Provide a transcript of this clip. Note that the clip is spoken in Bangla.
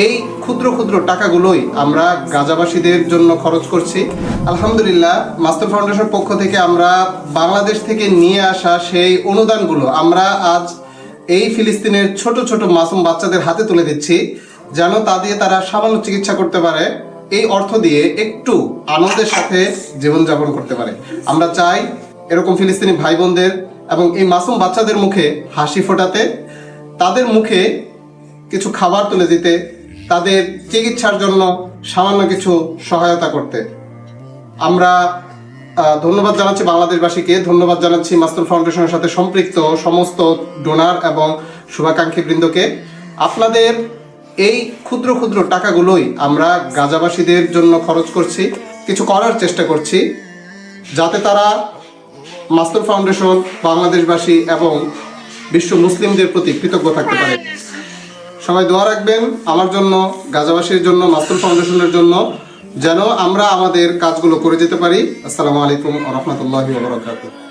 এই ক্ষুদ্র ক্ষুদ্র টাকাগুলোই আমরা গাজাবাসীদের জন্য খরচ করছি। আলহামদুলিল্লাহ, মাস্তুল ফাউন্ডেশন পক্ষ থেকে আমরা বাংলাদেশ থেকে নিয়ে আসা সেই অনুদানগুলো আমরা আজ এই ফিলিস্তিনের ছোট ছোট মাসুম বাচ্চাদের হাতে তুলে দিচ্ছি, যেন তা দিয়ে তারা সামান্য চিকিৎসা করতে পারে, এই অর্থ দিয়ে একটু আনন্দের সাথে জীবনযাপন করতে পারে। আমরা চাই এরকম ফিলিস্তিনি ভাই বোনদের এবং এই মাসুম বাচ্চাদের মুখে হাসি ফোটাতে, তাদের মুখে কিছু খাবার তুলে দিতে, তাদের চিকিৎসার জন্য সামান্য কিছু সহায়তা করতে। আমরা ধন্যবাদ জানাচ্ছি বাংলাদেশবাসীকে, ধন্যবাদ জানাচ্ছি মাস্তুল ফাউন্ডেশনের সাথে সম্পৃক্ত সমস্ত ডোনার এবং শুভাকাঙ্ক্ষী বৃন্দকে। আপনাদের এই ক্ষুদ্র ক্ষুদ্র টাকাগুলোই আমরা গাজাবাসীদের জন্য খরচ করছি, কিছু করার চেষ্টা করছি যাতে তারা মাস্তুল ফাউন্ডেশন, বাংলাদেশবাসী এবং বিশ্ব মুসলিমদের প্রতি কৃতজ্ঞ থাকতে পারে। সবাই দোয়া রাখবেন আমার জন্য, গাজাবাসীর জন্য, মাস্তুল ফাউন্ডেশনের জন্য, যেন আমরা আমাদের কাজগুলো করে যেতে পারি। আসসালামু আলাইকুম ওয়া রাহমাতুল্লাহি ওয়া বারাকাতুহু।